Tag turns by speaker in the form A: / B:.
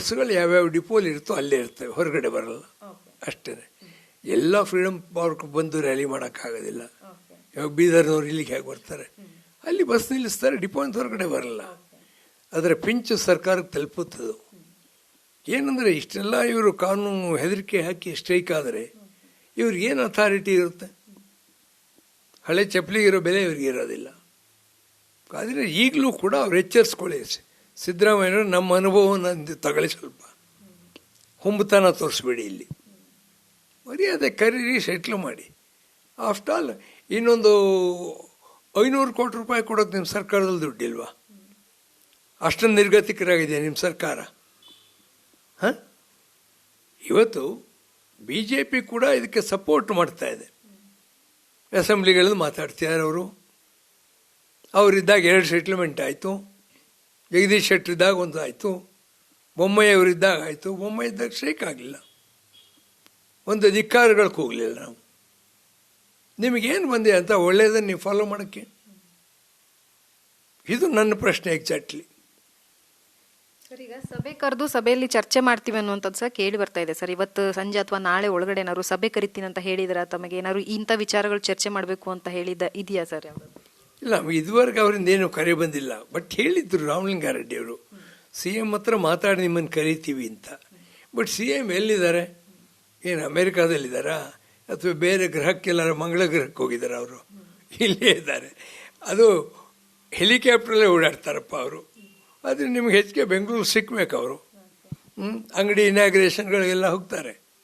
A: ಬಸ್ಸುಗಳು ಯಾವ್ಯಾವ ಡಿಪೋಲಿ ಇರುತ್ತೋ ಅಲ್ಲೇ ಇರ್ತವೆ, ಹೊರಗಡೆ ಬರಲ್ಲ ಅಷ್ಟೇ. ಎಲ್ಲ ಫ್ರೀಡಮ್ ಪಾರ್ಕ್ ಬಂದು ರ್ಯಾಲಿ ಮಾಡೋಕ್ಕಾಗೋದಿಲ್ಲ. ಇವಾಗ ಬೀದರ್ನವ್ರು ಇಲ್ಲಿಗೆ ಹೇಗೆ ಬರ್ತಾರೆ, ಅಲ್ಲಿ ಬಸ್ ನಿಲ್ಲಿಸ್ತಾರೆ, ಡಿಪೋ ಅಂತ ಹೊರಗಡೆ ಬರಲ್ಲ. ಅದರ ಪಿಂಚು ಸರ್ಕಾರಕ್ಕೆ ತಲುಪುತ್ತದು. ಏನಂದರೆ ಇಷ್ಟೆಲ್ಲ ಇವರು ಕಾನೂನು ಹೆದರಿಕೆ ಹಾಕಿ ಸ್ಟ್ರೈಕ್ ಆದರೆ ಇವ್ರಿಗೇನು ಅಥಾರಿಟಿ ಇರುತ್ತೆ? ಹಳೆ ಚಪ್ಪಲಿಗಿರೋ ಬೆಲೆ ಇವ್ರಿಗೆ ಇರೋದಿಲ್ಲ. ಆದರೆ ಈಗಲೂ ಕೂಡ ಅವ್ರು ಎಚ್ಚರಿಸ್ಕೊಳ್ಳಿ. ಸಿದ್ದರಾಮಯ್ಯನವರು ನಮ್ಮ ಅನುಭವವನ್ನು ತಗೊಳ್ಳಿ, ಸ್ವಲ್ಪ ಹುಂಬತನ ತೋರಿಸ್ಬೇಡಿ. ಇಲ್ಲಿ ಮರ್ಯಾದೆ ಕರೀರಿ, ಸೆಟ್ಲ್ ಮಾಡಿ. ಆಫ್ಟರ್ ಆಲ್ ಇನ್ನೊಂದು 500 ಕೋಟಿ ರೂಪಾಯಿ ಕೊಡೋದು ನಿಮ್ಮ ಸರ್ಕಾರದಲ್ಲಿ ದುಡ್ಡಿಲ್ವಾ? ಅಷ್ಟೊಂದು ನಿರ್ಗತಿಕರಾಗಿದೆ ನಿಮ್ಮ ಸರ್ಕಾರ. ಹಾಂ, ಇವತ್ತು BJP ಕೂಡ ಇದಕ್ಕೆ ಸಪೋರ್ಟ್ ಮಾಡ್ತಾ ಇದೆ. ಅಸೆಂಬ್ಲಿಗಳಲ್ಲಿ ಮಾತಾಡ್ತಿದ್ದಾರೆ ಅವರು. ಅವರಿದ್ದಾಗ 2 ಸೆಟ್ಲ್ಮೆಂಟ್ ಆಯಿತು. ಜಗದೀಶ್ ಶೆಟ್ಟರ್ ಇದ್ದಾಗ ಒಂದು ಆಯಿತು, ಬೊಮ್ಮಾಯಿ ಅವರಿದ್ದಾಗ ಆಯಿತು. ಬೊಮ್ಮಾಯಿ ಇದ್ದಾಗ ಸ್ಟ್ರೈಕ್ ಆಗಲಿಲ್ಲ, ಒಂದು ಅಧಿಕಾರಗಳಿಗೆ ಹೋಗಲಿಲ್ಲ. ನಾವು ನಿಮಗೇನು ಬಂದೆ ಅಂತ ಒಳ್ಳೆಯದನ್ನು ನೀವು ಫಾಲೋ ಮಾಡೋಕ್ಕೆ? ಇದು ನನ್ನ ಪ್ರಶ್ನೆ ಎಕ್ಸಾಕ್ಟ್ಲಿ.
B: ಸರ್, ಈಗ ಸಭೆ ಕರೆದು ಸಭೆಯಲ್ಲಿ ಚರ್ಚೆ ಮಾಡ್ತೀವಿ ಅನ್ನುವಂಥದ್ದು ಸಹ ಕೇಳಿ ಬರ್ತಾ ಇದೆ ಸರ್. ಇವತ್ತು ಸಂಜೆ ಅಥವಾ ನಾಳೆ ಒಳಗಡೆ ಏನಾದ್ರು ಸಭೆ ಕರಿತೀನಿ ಅಂತ ಹೇಳಿದ್ರ, ತಮಗೆ ಏನಾದ್ರು ಇಂಥ ವಿಚಾರಗಳು ಚರ್ಚೆ ಮಾಡಬೇಕು ಅಂತ ಇದೆಯಾ ಸರ್? ಯಾವುದು
A: ಇಲ್ಲ, ಇದುವರೆಗೆ ಅವರಿಂದ ಏನು ಕರೆ ಬಂದಿಲ್ಲ. ಬಟ್ ಹೇಳಿದ್ರು ರಾಮಲಿಂಗಾರೆಡ್ಡಿ ಅವರು, CM ಹತ್ರ ಮಾತಾಡಿ ನಿಮ್ಮನ್ನು ಕರಿತೀವಿ ಅಂತ. ಬಟ್ CM ಎಲ್ಲಿದ್ದಾರೆ? ಏನು ಅಮೇರಿಕಾದಲ್ಲಿದ್ದಾರಾ ಅಥವಾ ಬೇರೆ ಗ್ರಹಕ್ಕೆಲ್ಲಾರ ಮಂಗಳ ಗ್ರಹಕ್ಕೆ ಹೋಗಿದ್ದಾರೆ? ಅವರು ಇಲ್ಲೇ ಇದ್ದಾರೆ. ಅದು ಹೆಲಿಕಾಪ್ಟ್ರಲ್ಲೇ ಓಡಾಡ್ತಾರಪ್ಪ ಅವರು. ಆದರೆ ನಿಮ್ಗೆ ಹೆಚ್ಚಿಗೆ ಬೆಂಗಳೂರು ಸಿಕ್ಕಬೇಕು ಅವರು. ಅಂಗಡಿ ಇನಾಗ್ರೇಷನ್ಗಳಿಗೆಲ್ಲ ಹೋಗ್ತಾರೆ.